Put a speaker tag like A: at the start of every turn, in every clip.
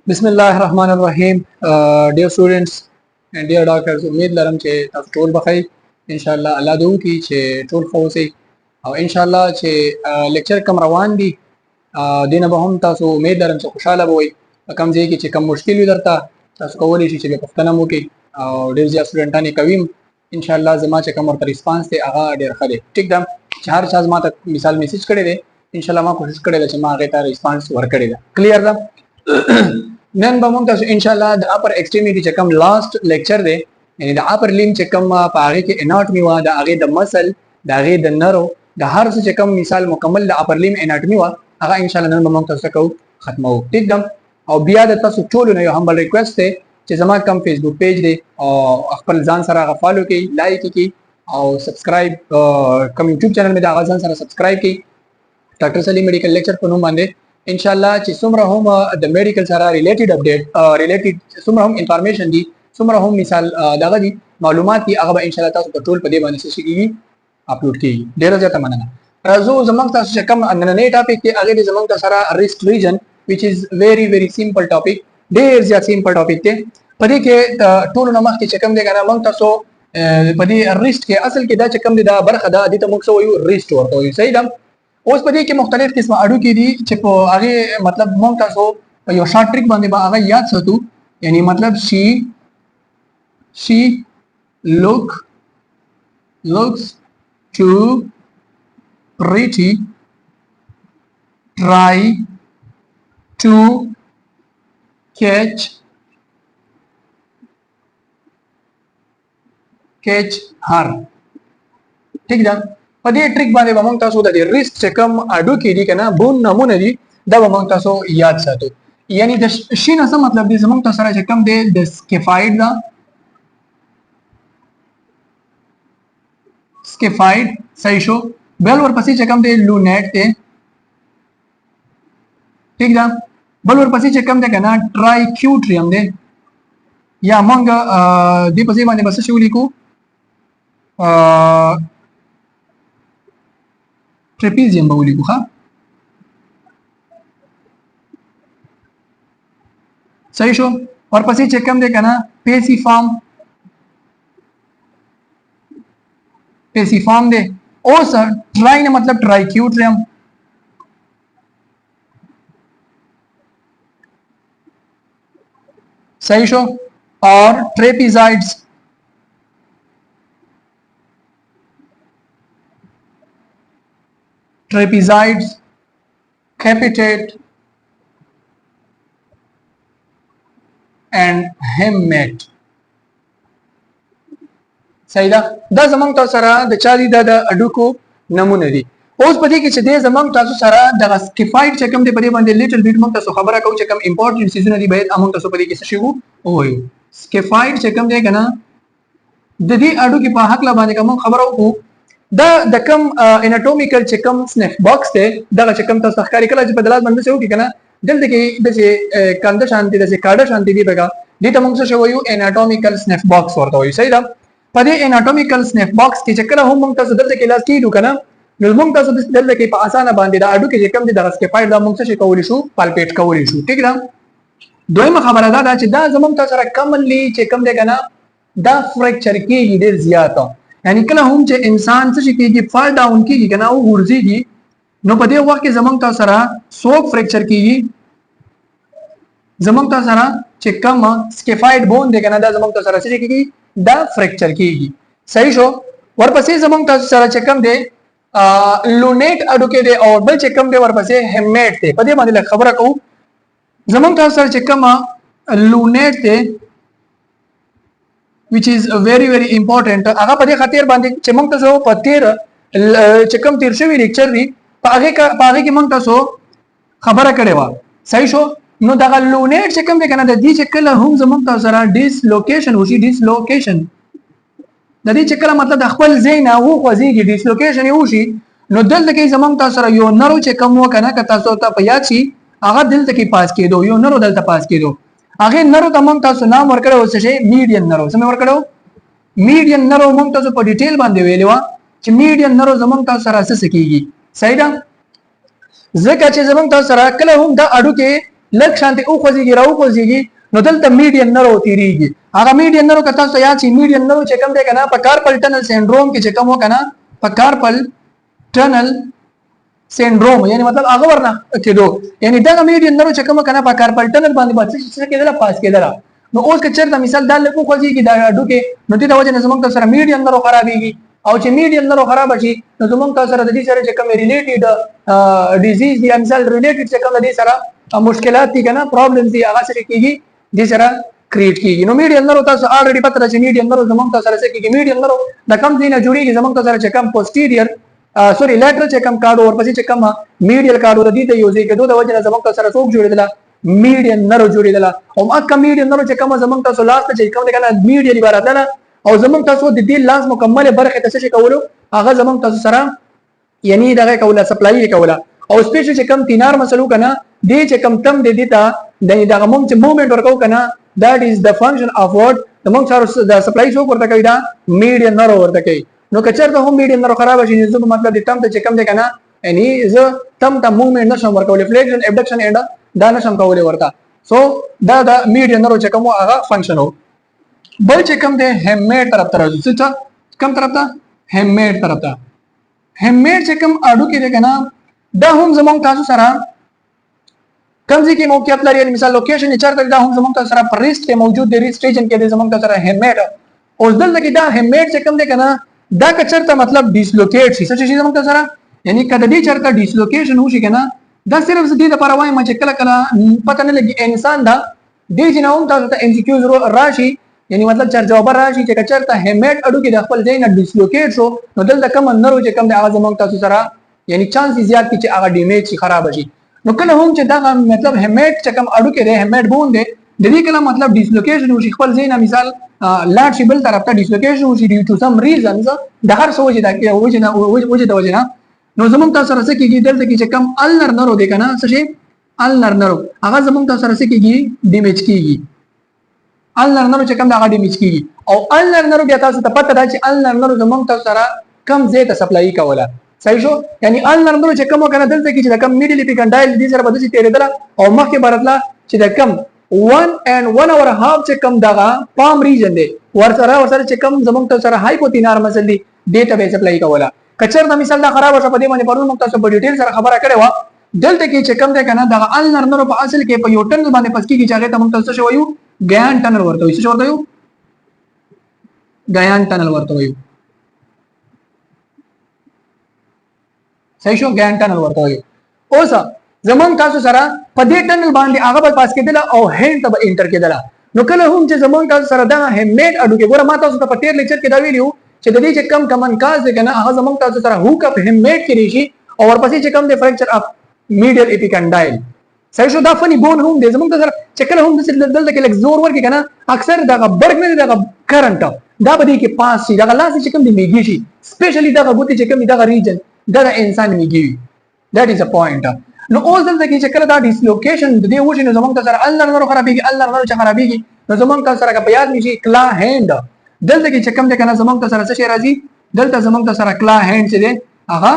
A: Bismillahirrahmanirrahim. Dear students and dear doctors, امید لرم چې تاسو ټول بخیر ان شاء الله. الله دې وکړي چې ټول ښه اوسئ او ان شاء الله چې لیکچر کم روان دي دینه به هم تاسو امید لرم چې خوشاله وئ. کوم ځای کې چې کوم مشکل وي درته تاسو کولی شئ چې بیا پوښتنه مو وکړئ او ډېر زیات سټوډنټان یې کوي. ان شاء الله زما چې کوم ورته ریسپانس دی هغه ډېر ښه دی. ټیک ده چې هر چا زما ته مثال میسج کړی دی ان شاء الله ما کوشش کړی ده چې ما هغې ته ریسپانس ورکړی ده. کلیر ده. نن به موږ تاسو ان شاء الله د اپر ایکسټریمیټي چې کوم لاست لیکچر دی یعنی د اپر لیم چې کوم په هغې کې اناټمي وه د هغې د مسل د هغې د نرو د هر څه چې کوم مثال مکمل د اپر لیم اناټمي وه هغه ان شاء الله نن به موږ تاسو کوو ختموو. ټیک ده. او بیا د تاسو ټولو نه یو همبل ریکویسټ دی چې زما کوم فیسبوک پیج دی او خپل ځان سره هغه فالو کړئ لایک یې کړئ او سبسکرایب کوم یوټیوب چینل مې د هغه ځان سره سبسکرایب کړئ ډاکټر سلیم میډیکل لیکچر په نوم باندې. ان شاء الله چې څومره هم د میډیکل سره ریلیټډ اپډیټ ریلیټډ څومره هم انفارمیشن دي څومره هم مثال دغه دي معلومات دي هغه به ان شاء الله تاسو په ټول په دې باندې څه کیږي اپلوډ کیږي. ډیره زیاته مننه. راځو زموږ تاسو چې کوم نننۍ ټاپک دی هغه د زموږ سره ریسټ ریجن which is very very simple topic. ډیر زیات سیمپل ټاپک دی. په دې کې ټول نو مخکې چې کوم دی کنه موږ تاسو په دې ریسټ کې اصل کې دا چې کوم دی دا برخه ده دې ته موږ څه وایو ریسټ ورته وایو. صحیح ده. اوس په دې کې مختلف قسمه اډوکي دي چې په هغه مطلب موږ تاسو په یو شارټ ټریک باندې به هغه یاد ساتو. یعنی مطلب she looks too pretty, try to catch her. ٹھیک ده. په دې ټریک باندې به موږ تاسو د ریسټ چې کوم اډوکي دي کنه بون نمونه دي دا به موږ تاسو یاد ساتو. یعنی د شي نه څه مطلب دی زموږ تاسو سره چې کوم دی د سکیفاید دا سکیفاید صحیح شو. بل ورپسې چې کوم دی لونیټ دی. ٹھیک ده. بل ورپسې چې کوم دی کنه ټرایکیوټریم دی یا موږ دې په ځای باندې بس شو لیکو trapezium به ولیکو. ښه صحیح شو. ورپسې چې کوم دی کنه پیسیفارم دی. اوس ټرای نه مطلب ټرایکیوټریم. صحیح شو. اور trapezoids capitate and hemate. صحیح ده. دا زمونږ تاسو سره د چا دي د اډوکو نمونه دي. اوس په دې کې چې د زمونږ تاسو سره د سکیفاید چې کوم دی په دې باندې لیټل بیټ موږ تاسو خبره کوو چې کوم امپورټنٹ سیزونه دي باید موږ تاسو په دې کې څه شي وایو. سکیفاید چې کوم دی کنه د دې اډوکي په حق لا باندې کوم خبره وکړو. دا د کوم اناټومیکل چې کوم سنف باکس دی دا چې کوم تاسو ښکاری کله چې په دلات باندې څه وکړي کنه دلته کې د چې کنده شانتي د چې کاډه شانتي دی بګه دې ته موږ څه وایو اناټومیکل سنف باکس ورته وایو. صحیح ده. په دې اناټومیکل سنف باکس کې چې کله هم موږ تاسو دلته کې لاس کیدو کنه نو موږ تاسو دلته کې په اسانه باندې دا اډوکي چې کوم دی د سکیفاید دا موږ څه کولی شو پالپیټ کولی شو. ټیک ده. دویمه خبره دا چې دا زموږ تاسو سره کمنلی چې کوم دی کنه دا فریکچر کېږي ډېر زیاته. یعنی کله هم چې انسان څه کېږي فال ډاون کېږي کنه او ورځيږي نو په دې وخت کې زموږ تاسو سره سوک فریکچر کېږي. زموږ تاسو سره چې کوم سکیفاید بون دی کنه دا زموږ تاسو سره څه کېږي دا فریکچر کېږي. صحیح شو. ورپسې زموږ تاسو سره چې کوم دی لونیټ اډوکي دی او بل چې کوم دی ورپسې هیمیټ دی. په دې باندې خبره کوو. زموږ تاسو سره چې کوم لونیټ دی which is very very important هغه په دې خاطر باندې چې موږ تاسو په تیر چې کوم تیر شوی لیکچر دی په هغه کې موږ تاسو خبره کړې و. صحیح شو. نو دا لونیټ چې کوم دی کنه د دې چې کله هم زموږ تاسو سره ډیسلوکیشن وشي ډیسلوکیشن د دې چې کله مطلب د خپل ځای نه وخوځيږي ډیسلوکیشن وشي نو دلته کې زموږ تاسو سره یو نرو چې کوم وکنه که تاسو ته په یاد شي هغه دلته کې پاس کېدو یو نرو دلته پاس کېدو هغه نرو ته موږ تاسو نام ورکړو څه شي میډین نرو. څه ورکړو میډین نرو موږ تاسو په ډیټیل باندې ویلو چې میډین نرو زموږ تاسو سره څه کیږي. صحیح ده. ځکه چې زموږ تاسو سره کله هم دا اډو کې لږ شانتي او خوځيږي راو خوځيږي نو دلته میډین نرو تیریږي هغه میډین نرو کته تاسو یاد شي میډین نرو چې کوم دی کنه په کارپل ټنل سینډروم کې چې کوم وکنه په کارپل ټنل سینډروم یعنی مطلب هغه ورنه کېدو یعنی دا میډین نرو چې کوم کنه په کارپل ټنل باندې څه کېدل پاس کېدل نو اوس که چېرته مثال دا لکه خوځيږي دا اډو کې نو دې د وجه نه زمونږ سره میډین نرو خرابېږي او چې میډین نرو خراب شي نو زمونږ سره د دې سره چې کوم ریلیټډ ډیزیز دی مثال ریلیټډ چې کوم د دې سره مشکلات دي کنه پرابلمز دي هغه سره کېږي دې سره کریټ کیږي نو میډین نرو تاسو الریډي پته راځي میډین نرو زمونږ سره څه کېږي میډین نرو د کم ځای نه جوړیږي زمونږ سره چې کوم پوسټیریئر سوري لیټرل چې کوم کارډ ورپسې چې کوم میډیل کارډ ور دي ته یوځي کېدو د وجه نه زمونږ سره څوک جوړیدل میډین نرو جوړیدل او اکه میډین نرو چې کوم زمونږ تاسو لاس ته چې کوم کنه میډیل عبارت نه او زمونږ تاسو د دې لاس مکمل برخه ته څه کولو هغه زمونږ تاسو سره یعنی دغه کوله سپلای کوله او سپیشل چې کوم تینار مسلو کنه دې چې کوم تم دې دیتا دغه موږ چې موومېنټ ورکو کنه that is the function of what the موږ سره د سپلای شو ورته کوي دا میډین نرو ورته کوي نو کچرته هم میډین نرو خراب شي نو مطلب دې تم ته چې کوم دې کنه یعنی ز تم موومېنټ نشم ورکول فلیکشن ابډکشن اینډ دا نشم کولای ورته سو دا د میډین نرو چې کوم هغه فنکشن وو بل چې کوم دې هیمېټ طرف ته راځي څه کوم طرف ته هیمېټ طرف ته هیمېټ چې کوم اډو کې ده کنه دا هم زمونږ تاسو سره کوم ځای کې موقعیت لري مثال لوکیشن چارته دا هم زمونږ تاسو سره پر ریسټ کې موجود دی ریسټ ریجن کې دی زمونږ تاسو سره هیمېټ اوس دلته کې دا هیمېټ چې کوم دی کنه دا کچرته مطلب ډیسلوکیټ شي څه شي زمونږ تاسو سره یعنی کله دې چرته ډیسلوکیشن وشي کنه دا صرف دې لپاره وایم چې کله کله پته نه لګي انسان دا دې جنوم تاسو ته انسیکیوز راشي یعنی مطلب چر جواب راشي چې کچرته هیمېټ اډو کې د خپل ځای نه ډیسلوکیټ شو نو دلته کوم نرو چې کوم دی هغه زمونږ تاسو سره یعنی چانس زیات کی چې هغه ډیمیج شي خراب شي نو کله هم چې دا مطلب هیمېټ چې کوم اډو کې دی هیمېټ بون دی د دې کله مطلب ډیسلوکیشن وشي خپل ځای نه مثال لاټ شي بل طرف ته ډیسلوکیشن وشي ډیو ټو سم ریزنز د هر څه وجه دا کې وجه د وجه نه نو زمونږ تاسو سره څه کېږي دلته کې چې کوم النر نرو دی کنه څه شي النر نرو هغه زمونږ تاسو سره څه کېږي ډیمیج کېږي النر نرو چې کوم دا ډیمیج کېږي او النر نرو بیا تاسو ته پته ده چې النر نرو زمونږ تاسو سره کم ځای ته سپلای کوله صحیح شو یعنی النر نرو چې کوم کنه دلته کې چې د کم میډل اپیکنډایل دي سره بدسي تیرېدل او مخکې برتله چې د کم 1 and 1 hour half چې کم دغه پام ریجن دی ورسره چې کم زمونږ تاسو سره هایپوتینار مسل دی ډیټا بیس اپلای کوله کچر د مثال دا خراب شو په دې باندې پرون موږ تاسو په ډیټیل سره خبره کړې و دلته کې چې کم دی کنه دغه النر نرو په اصل کې په یو ټنل باندې پس کېږي چې هغه ته موږ تاسو شو یو غیان ټنل ورته وي څه ورته یو غیان ټنل ورته وي صحیح شو غیان ټنل ورته وي اوس زمون تاسو سره په دې ټنل باندې هغه په پاس کېدل او هند ته انټر کېدل نو کله هم چې زمون تاسو سره دا هیمېټ اډو کې ګوره ما تاسو ته په تیر لیکچر کې دا ویلو چې د دې چې کم کمن کاز دی کنه هغه زمون تاسو سره هوک اپ هیمېټ کې ریشي او ورپسې چې کم دی فریکچر اف میډل اپیکنډایل صحیح شو دا فنی بون هم دی زمون تاسو سره چې کله هم دلته کې لک زور ورکی کنه اکثر دا برګ نه دا کرنٹ دا به دې کې پاس شي دا لاس چې کم دی میږي شي سپیشلی دا غوتی چې کم دا ریجن دا انسان میږي that is a point نو اوس دلته کې چې کله دا ډیسلوکیشن د دې وجه نه زمونږ سره النر نرو خرابېږي النر نرو چې خرابېږي نو زمونږ سره که په یاد نشي کلا هند دلته کې چې کوم دی کنه زمونږ سره څه شي راځي دلته زمونږ سره کلا هند چې دی هغه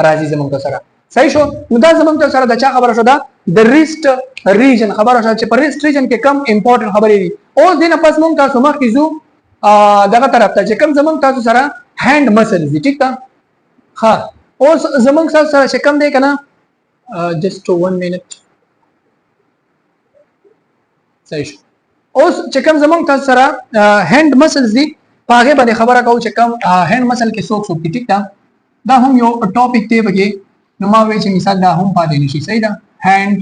A: راځي زمونږ سره صحیح شو نو دا زمونږ سره د چا خبره شو دا د ریسټ ریجن خبره شو چې په ریسټ ریجن کې کم امپورټنت خبرې دي اوس دینه پس مونږ تاسو مخکې زو دغه طرف ته چې کوم زمونږ تاسو سره هاند مسلز دي ټیک ده ها اوس زمونږ سره چې کوم دی کنه just 1 minute صحیح شو اوس چې کوم زمونږ تاسو سره هاند مسلز دي پاغه باندې خبره کوو چې کوم هاند مسل کې څوک څوک ټیک ده دا هم یو ټاپک دی بګي نو ما وی چې مثال دا هم پاتې نشي صحیح ده هاند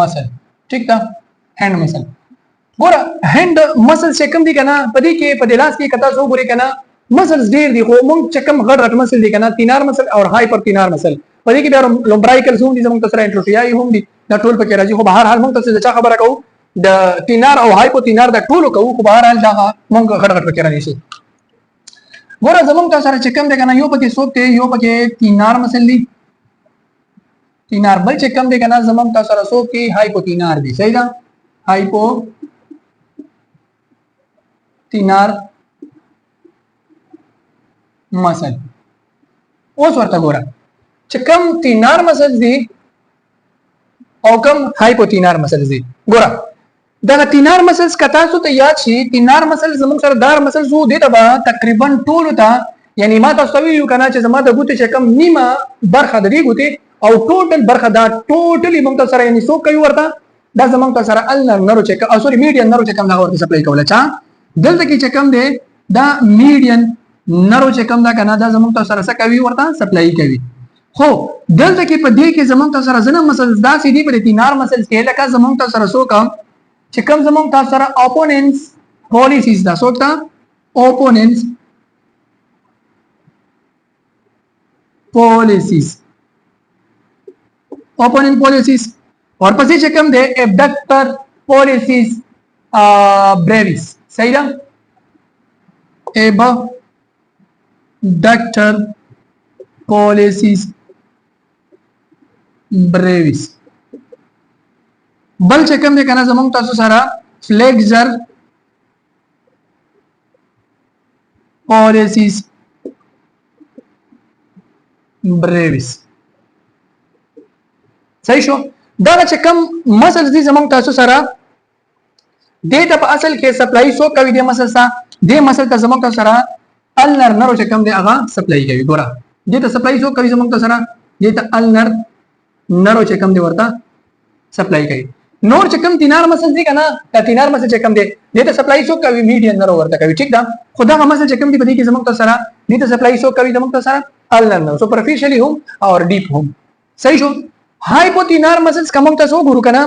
A: مسل ټیک ده هاند مسل ګوره هاند مسل چې کوم دي کنه پدې کې په لاس کې کتا څو ګوري کنه مسلز ډیر دي خو موږ چې کوم غړ رټ مسل دي کنه تینار مسل او هایپر تینار مسل پدې کې بیا لومبرایکل زوم دي زموږ سره انټروټیای هم دي دا ټول پکې راځي خو بهر حال موږ تاسو ته خبره کوو د تینار او هایپو تینار د ټولو کوو خو بهر حال دا موږ غړ غړ پکې راځي ګوره زموږ تاسو سره چې کوم دی کنه یو پکې څوک دی یو پکې تینار مسل دي تینار بل چې کوم دی کنه زموږ تاسو سره څوک دی هایپو تینار دي صحیح ده هایپو تینار مسل اوس ورته ګوره چې کم تینار مسلز دي او کم هایپوتینار مسلز دي. ګوره دا تینار مسلز کتا سو ته یاد شي، تینار مسلز زموږ سره دار مسلز وو دي ته تقریبا ټول ته یعنی ما تاسو ویلو کنه چې زما د ګوتې چې کم نیمه برخه د دې ګوتې او ټوټل برخه دا ټوټلی موږ سره یعنی سو کوي ورته دا زموږ سره النر نرو چې او سوري میډین نرو چې کم دا ورته سپلای کوله چا دلته کې چې کم دی دا میډین نرو چې کم دا کنه دا زموږ سره څه کوي ورته سپلای کوي. خو دلته کې په دې کې زموږ سره زنه مسل دا سیدی پر تینار مسل کې لکه زموږ سره سو کم چې کم زموږ سره اپوننټس پالیسیز دا سو تا اپوننټس policies opponent policies और पसी चेकम दे abductor policies brevis सही ना abductor policies brevis बल चेकम दे करना जमंग तासु सारा flexor policies brevis صحیح شو. دا چې کم مسلز دي زمونږ تاسو سره دې ته په اصل کې سپلای سو کوي دې مسل سره دې مسل ته زمونږ تاسو سره النر نرو چې کم دی هغه سپلای کوي. ګوره دې ته سپلای سو کوي زمونږ تاسو سره دې ته النر نرو چې کم دی ورته سپلای کوي. نور چې کم تینار مسل دي کنه دا تینار مسل چې کم دی دې ته سپلای سو کوي میډین نرو ورته کوي. ټیک ده خدا هغه مسل چې کم دی په دې کې زمونږ تاسو سره دې ته سپلای سو کوي زمونږ تاسو سره النر सुपरफिशियली हम और डीप हम सही छो. हाइपोथिनार मसल्स कम तक सो गुरु कना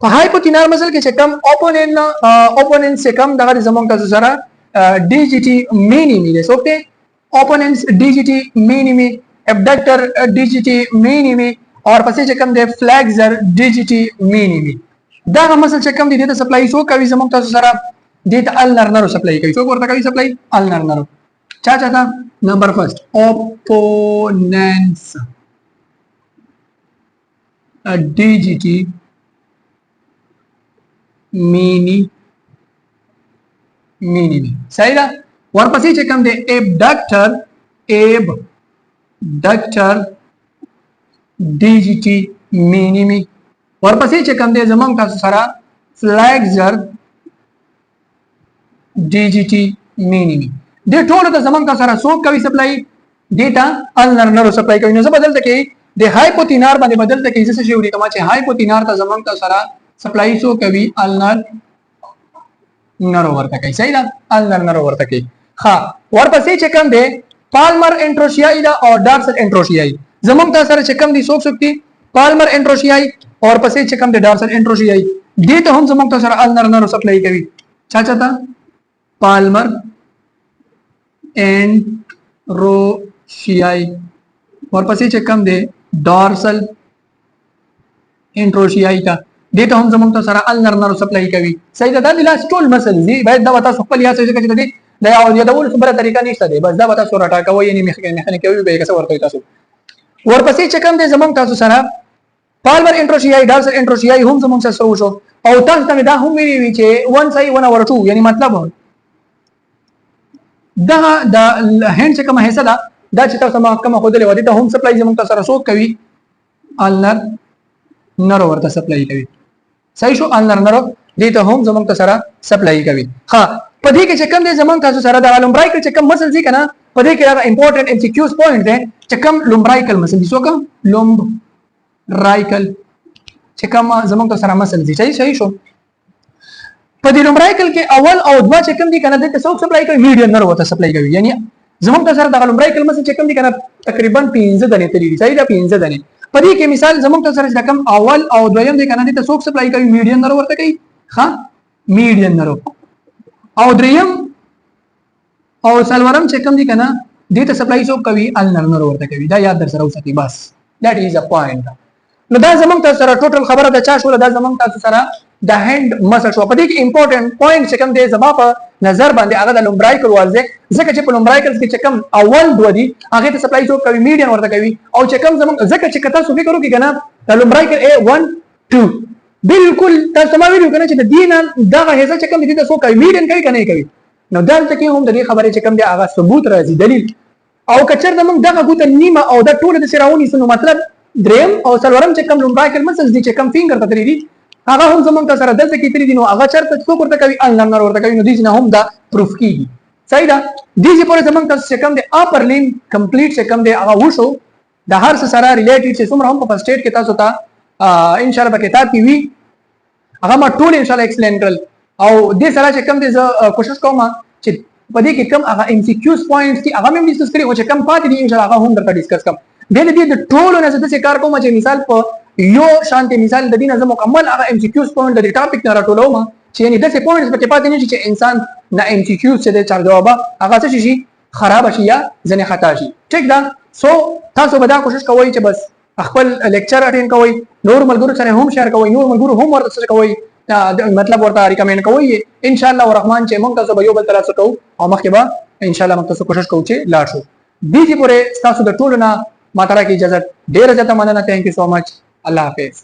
A: तो हाइपोथिनार मसल के कम ओपोनेंट से कम दगा जमंग तक सारा डीजीटी मिनिमी दे सोते opponents DGT minimi abductor DGT minimi और पसे कम दे फ्लेक्सर डीजीटी मिनिमी दगा मसल से कम दे सप्लाई सो कवि जमंग तक सारा देता अल्नर नरो सप्लाई कवि सो करता कवि सप्लाई अल्नर नरो क्या चाहता number first opponents DGT minimi सही ना. और पसी चेकम दे abductor DGT मिनिमी और पसी चेकम दे जमंग का सारा flexor DGT minimi they toll the जमंग का सारा सो कवि सप्लाई डेटा अल्नर नरो सप्लाई कवि न बदलते के दे हाइपोथिनार बाने बदलते के जैसे शिवरी कमा छे हाइपोथिनार ता जमंग का सारा सप्लाई सो कवि अल्नर नरो वर्ता के सही ना अल्नर नरो वर्ता के. हां और पसे चेकम दे पाल्मर एंट्रोशियाई दा और डार्सल एंट्रोशियाई जमंग का सारा चेकम दी सोक सकती पाल्मर एंट्रोशियाई और पसे चेकम दे डार्सल एंट्रोशियाई दे तो हम जमंग का सारा अल्नर नरो सप्लाई कवि चाचा था पाल्मर एंट्रोशियाई और पसी चेकम दे डॉर्सल एंट्रोशियाई का दे तो हम जमंग तो सारा अल्नर नरो सप्लाई कवि सही दा दिला स्टोल मसल जी भाई दा बता सपल या से कति दे दा या दा बोल सुबर तरीका निष्ठा दे बस दा बता सोराटा का वही नहीं मैकेनिक कवि बे कैसे वर्तो तासु और पसी चेकम दे जमंग तासु सारा पाल्मर एंट्रोशियाई डॉर्सल एंट्रोशियाई हम जमंग से सोशो और तास तमे दा हम वी चे 1 साई 1 और 2 यानी मतलब दा हैंड से कम है सदा दा चिता समा कम खोदले वदी ता होम सप्लाई जमंग ता सारा सो कवि अल्नर नरो वर्ता सप्लाई कवि सही शो अल्नर नरो दे ता होम जमंग ता सारा सप्लाई कवि. हां पदी के चकम दे जमंग ता सारा दा लुम्ब्राइकल चकम मसल जी कना पदी के इंपॉर्टेंट एमसीक्यूज पॉइंट है चकम लुम्ब्राइकल मसल जी सो कम लुम्ब्राइकल चकम जमंग ता सारा मसल जी सही शो पदी लुम्ब्राइकल के अव्वल और दुआ चकम दी कना दे ता सो सप्लाई कवि मीडियम नरो वर्ता सप्लाई कवि यानी जमंग का सर दाखल उम्राई कलमा से चेकम दी करना तकरीबन 15 दने तरी सही दा 15 दने पदी के मिसाल जमंग का सर रकम अव्वल और द्वयम दे करना दी तो सोक सप्लाई कवि मीडियम नरो वर्ता कई हां मीडियम नरो और द्वयम और सलवरम चेकम दी करना दी तो सप्लाई सोक कवि अल्नर नरो वर्ता कवि दा याद दर सर सकी बस दैट इज अ पॉइंट नो दा जमंग का सर टोटल खबर दा चा शो दा जमंग का sir the hand muscle show पदी के इंपॉर्टेंट पॉइंट चेकम दे जमा पर नजर बांधे आगे लुम्ब्राइकल वाले जके चेप लुम्ब्राइकल के चेकम अव्वल दोदी आगे तो सप्लाई जो कवि मीडियम वर्ता कवि और चेकम जमंग जके चेकता सुबह करो कि गना लुम्ब्राइकल ए 1 2 बिल्कुल ता समावी रू कने चे दीना दा हेसा चेकम दी तो सो कवि मीडियम कवि कने कवि नो दाल तक हम दरी खबर चेकम दे आगा सबूत राजी दलील او کچر د موږ دغه ګوته نیمه او د ټوله د سراونی سنو مطلب دریم او څلورم چې کم لومبایکل مسلز دي چې کم فینګر ته تری دي هغه هم زمونږ سره دلته کې تری دي نو هغه چرته څوک ورته کوي الله نور ورته کوي نو دې نه هم دا پروف کیږي صحیح ده دې پورې زمونږ تاسو چې کم د اپر لیم کمپلیټ چې کم د هغه وشو د هر څه سره ریلیټډ چې څومره هم په سټیټ کې تاسو ته ان شاء الله په کتاب کې وی هغه ما ټول ان شاء الله ایکسپلین کړل او دې سره چې کم دې کوشش کوم چې په دې کې کم هغه ام سی کیوز پوینټس دي هغه هم ډیسکس کړي او چې کم پاتې دي ان شاء الله هغه هم درته ډیسکس کوم دې د ټولو نه څه کار کوم چې مثال په یو شانتي مثال د دې نه مکمل هغه ام سی کیوز پوینټ د ټاپک نه راټولوم چې یعنی دغه پوینټس په کې پاتې نه شي چې انسان نه ام سی کیوز څه د چار جواب هغه څه شي خراب شي یا ځنه خطا شي ټیک ده سو تاسو به دا کوشش کوئ چې بس خپل لیکچر اټینډ کوئ نور ملګرو سره هم شیر کوئ نور ملګرو هم ورته کوئ مطلب ورته ریکمند کوئ ان شاء الله الرحمن چې موږ تاسو به یو بل تاسو کوو او مخکې به ان شاء الله موږ تاسو کوشش کوو چې لاړ شو دې پورې تاسو د ټولو نه ما تعالی کی اجازه ډیره زیاته مننه ثانک یو سو مچ الله حافظ